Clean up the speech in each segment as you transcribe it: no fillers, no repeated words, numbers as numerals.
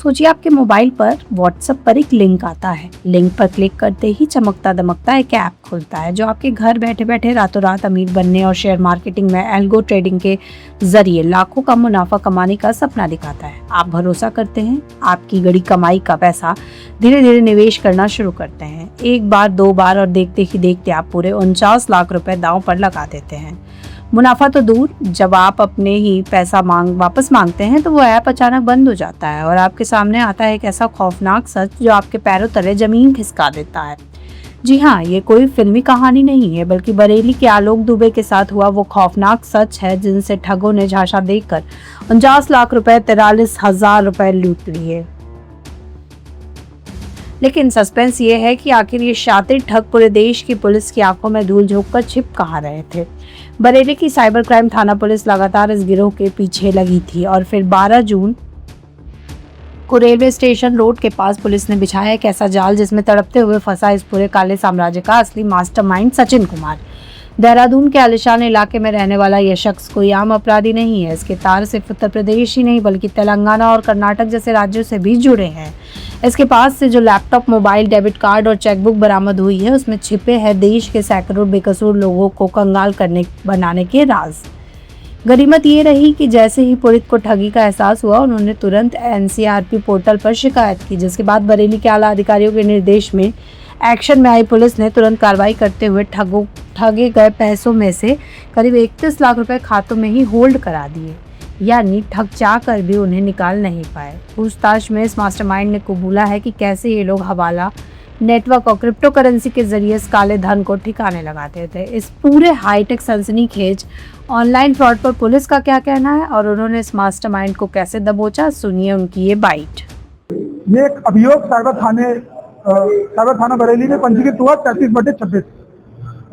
सोचिए आपके मोबाइल पर व्हाट्सएप पर एक लिंक आता है। लिंक पर क्लिक करते ही चमकता दमकता एक ऐप खुलता है जो आपके घर बैठे बैठे रातों रात अमीर बनने और शेयर मार्केटिंग में एल्गो ट्रेडिंग के जरिए लाखों का मुनाफा कमाने का सपना दिखाता है। आप भरोसा करते हैं, आपकी गड़ी कमाई का पैसा धीरे धीरे निवेश करना शुरू करते हैं। एक बार, दो बार और देखते ही देखते आप पूरे 49 लाख रुपए दांव पर लगा देते हैं। मुनाफा तो दूर, जब आप अपने ही पैसा वापस मांगते हैं तो वो ऐप अचानक बंद हो जाता है और आपके सामने आता है एक ऐसा खौफनाक सच जो आपके पैरों तले जमीन खिसका देता है। जी हाँ, ये कोई फिल्मी कहानी नहीं है, बल्कि बरेली के आलोक दुबे के साथ हुआ वो खौफनाक सच है जिनसे ठगों ने झांसा देकर 49 लाख रुपए 43,000 रुपए लूट लिए। लेकिन सस्पेंस ये है कि आखिर ये शातिर ठग पूरे देश की पुलिस की आंखों में धूल झोंककर छिप कहाँ रहे थे। बरेली की साइबर क्राइम थाना पुलिस लगातार इस गिरोह के पीछे लगी थी और फिर 12 जून को रेलवे स्टेशन रोड के पास पुलिस ने बिछाया एक ऐसा जाल जिसमें तड़पते हुए फंसा इस पूरे काले साम्राज्य का असली मास्टरमाइंड सचिन कुमार। देहरादून के आलिशान इलाके में रहने वाला यह शख्स कोई आम अपराधी नहीं है। इसके तार सिर्फ उत्तर प्रदेश ही नहीं बल्कि तेलंगाना और कर्नाटक जैसे राज्यों से भी जुड़े हैं। इसके पास से जो लैपटॉप, मोबाइल, डेबिट कार्ड और चेकबुक बरामद हुई है उसमें छिपे हैं देश के सैकड़ों बेकसूर लोगों को कंगाल बनाने के राज। गनीमत ये रही कि जैसे ही पुलिस को ठगी का एहसास हुआ उन्होंने तुरंत एनसीआरपी पोर्टल पर शिकायत की, जिसके बाद बरेली के आला अधिकारियों के निर्देश में एक्शन में आई पुलिस ने तुरंत कार्रवाई करते हुए ठगे गए पैसों में से करीब 31 लाख रुपए खातों में ही होल्ड करा दिए, यानी ठग चाह कर भी उन्हें निकाल नहीं पाए। पूछताछ में इस मास्टरमाइंड ने कबूला है कि कैसे ये लोग हवाला नेटवर्क और क्रिप्टो करेंसी के जरिए इस काले धन को ठिकाने लगाते थे। इस पूरे हाईटेक सनसनीखेज ऑनलाइन फ्रॉड पर पुलिस का क्या कहना है और उन्होंने इस मास्टरमाइंड को कैसे दबोचा, सुनिए उनकी ये बाइट। ये एक अभियोग साइबर थाना बरेली में पंजीकृत हुआ 33/26।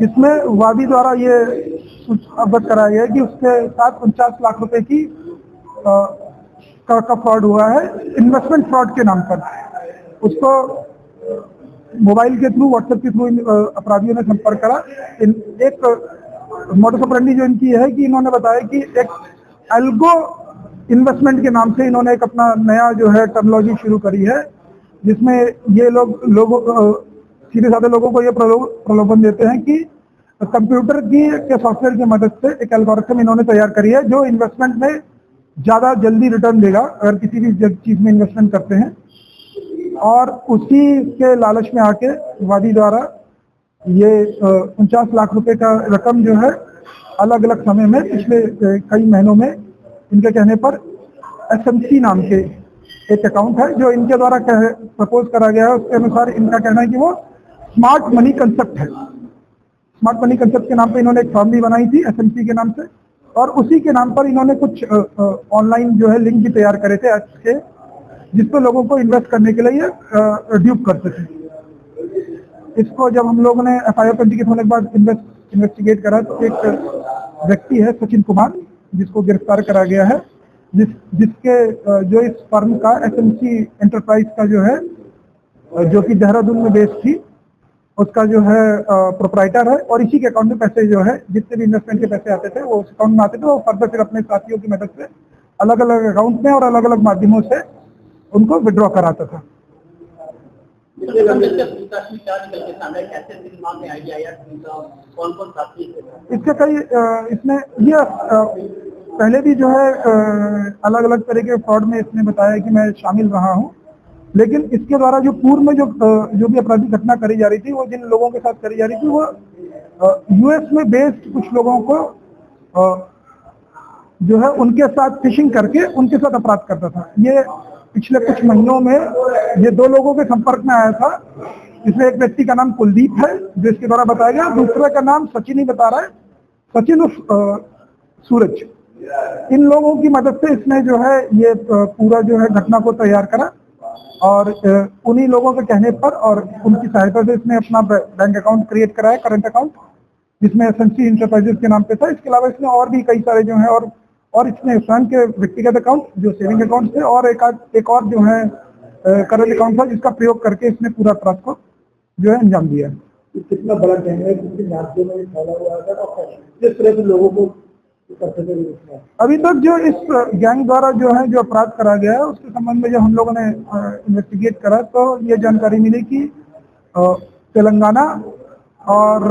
इसमें वादी द्वारा ये अवगत कराया गया कि उसके साथ 49 लाख रुपए की का फ्रॉड हुआ है इन्वेस्टमेंट फ्रॉड के नाम पर। उसको मोबाइल के थ्रू, व्हाट्सएप के थ्रू अपराधियों ने संपर्क करा। एक मोडस ऑपरेंडी जो इनकी है कि इन्होंने बताया कि एक एल्गो इन्वेस्टमेंट के नाम से इन्होंने एक अपना नया जो है टर्मिनोलॉजी शुरू करी है, जिसमें ये लोगों सीधे साधे लोगों को ये प्रलोभन देते हैं कि कंप्यूटर के सॉफ्टवेयर की मदद से एक एल्गोरिथम इन्होंने तैयार करी है जो इन्वेस्टमेंट में ज़्यादा जल्दी रिटर्न देगा अगर किसी भी चीज़ में इन्वेस्टमेंट करते हैं। और उसी के लालच में आके वादी द्वारा ये 49 लाख रुपए का रकम जो है अलग अलग समय में पिछले कई महीनों में इनके कहने पर एसएमसी नाम के एक अकाउंट है जो इनके द्वारा प्रपोज करा गया है। उसके अनुसार इनका कहना है कि वो स्मार्ट मनी कंसेप्ट है। स्मार्ट मनी कंसेप्ट के नाम पे इन्होंने एक फॉर्म भी बनाई थी एसएमसी के नाम से, और उसी के नाम पर इन्होंने कुछ ऑनलाइन जो है लिंक भी तैयार करे थे ऐप्स के, जिसपे लोगों को इन्वेस्ट करने के लिए ड्यूप करते थे। इसको जब हम लोगों ने एफआईआर पंजीकृत होने के बाद इन्वेस्टिगेट करा तो एक व्यक्ति है सचिन कुमार, जिसको गिरफ्तार करा गया है, जिसके जो इस फर्म का एसएमसी एंटरप्राइज का जो है जो कि देहरादून में बेस्ड थी, उसका जो है प्रोप्राइटर है। और इसी के अकाउंट में पैसे जो है जितने भी इन्वेस्टमेंट के पैसे आते थे वो उस अकाउंट में आते थे। वो फर्दर फिर अपने साथियों की मदद से अलग अलग अकाउंट में और अलग अलग माध्यमों से उनको विड्रॉ कराता था। इसके कई इसमें ये पहले भी जो है अलग अलग तरह के फ्रॉड में इसने बताया कि मैं शामिल रहा हूं, लेकिन इसके द्वारा जो पूर्व में जो भी आपराधिक घटना करी जा रही थी वो जिन लोगों के साथ करी जा रही थी वो यूएस में बेस्ड कुछ लोगों को जो है उनके साथ फिशिंग करके उनके साथ अपराध करता था। ये पिछले कुछ महीनों में ये दो लोगों के संपर्क में आया था। इसमें एक व्यक्ति का नाम कुलदीप है जो इसके द्वारा बताया गया, दूसरे का नाम सचिन ही बता रहा है, सचिन सूरज। इन लोगों की मदद से इसने जो है ये पूरा जो है घटना को तैयार करा और उन्हीं लोगों के कहने पर और उनकी सहायता से इसने अपना बैंक अकाउंट क्रिएट कराया, करंट अकाउंट, जिसमें एसएमसी एंटरप्राइजेस के नाम पे था। इसके अलावा इसने और भी कई सारे जो है और इसने स्वयं के व्यक्तिगत अकाउंट जो सेविंग अकाउंट थे और एक और जो है करंट अकाउंट था जिसका प्रयोग करके इसने पूरा अपराध को जो है अंजाम दिया है। कितना बड़ा गैंग है, कितने राज्यों में फैला हुआ है और किस तरह से लोगों को अभी तक जो इस गैंग द्वारा जो है जो अपराध करा गया है उसके संबंध में जब हम लोगों ने इन्वेस्टिगेट करा तो ये जानकारी मिली कि तेलंगाना और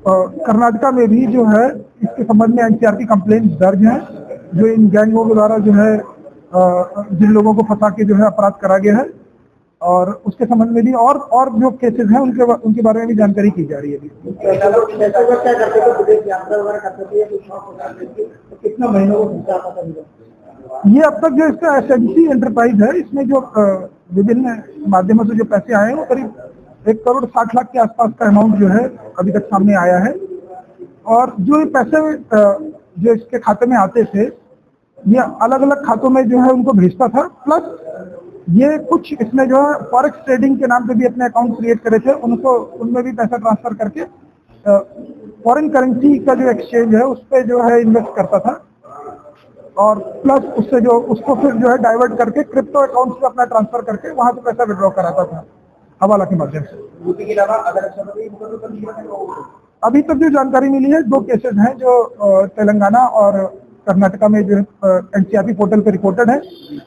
कर्नाटका में भी जो है इसके संबंध में एनसीआर की कंप्लेंट दर्ज है, जो इन गैंगों के द्वारा जो है जिन लोगों को फंसा के जो है अपराध करा गया है, और उसके संबंध में भी और जो केसेस हैं उनके बारे में भी जानकारी की जा रही है। कितना महीनों को ये अब तक जो इसका एसएमसी एंटरप्राइज है, इसमें जो विभिन्न माध्यमों से जो पैसे आए हैं वो करीब 1,60,00,000 के आसपास का अमाउंट जो है अभी तक सामने आया है। और जो पैसे जो इसके खाते में आते थे ये अलग अलग खातों में जो है उनको भेजता था, प्लस ये कुछ इसमें जो है फॉरेक्स ट्रेडिंग के नाम पे भी अपने अकाउंट क्रिएट करे थे, उनको उनमें भी पैसा ट्रांसफर करके फॉरेन करेंसी का जो एक्सचेंज है उस पर जो है इन्वेस्ट करता था, और प्लस उससे जो उसको फिर जो है डाइवर्ट करके क्रिप्टो अकाउंट्स पे अपना ट्रांसफर करके वहां से पैसा विड्रॉ कराता था हवाला के माध्यम से। यूपी के अलावा अगर अभी तक जो जानकारी मिली है 2 केसेस हैं जो तेलंगाना और कर्नाटका में जो एनसीआर पोर्टल पे रिपोर्टेड है।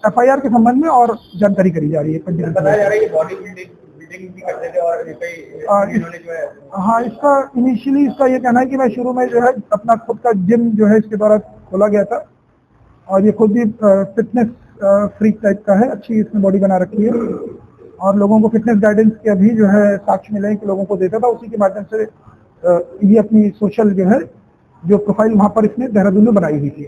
एफआईआर के संबंध में और जानकारी करी जा रही है। बताया जा रहा है कि बॉडी बिल्डिंग भी करते थे और इन्होंने जो है हाँ, इसका इनिशियली इसका ये कहना है कि मैं शुरू में जो है अपना खुद का जिम जो है इसके द्वारा खोला गया था, और ये खुद भी फिटनेस फ्रीक टाइप का है, अच्छी इसने बॉडी बना रखी है, और लोगों को फिटनेस गाइडेंस के अभी जो है साक्ष्य मिले कि लोगों को देता था, उसी के माध्यम से ये अपनी सोशल जो है जो प्रोफाइल वहां पर इसने देहरादून में बनाई हुई थी।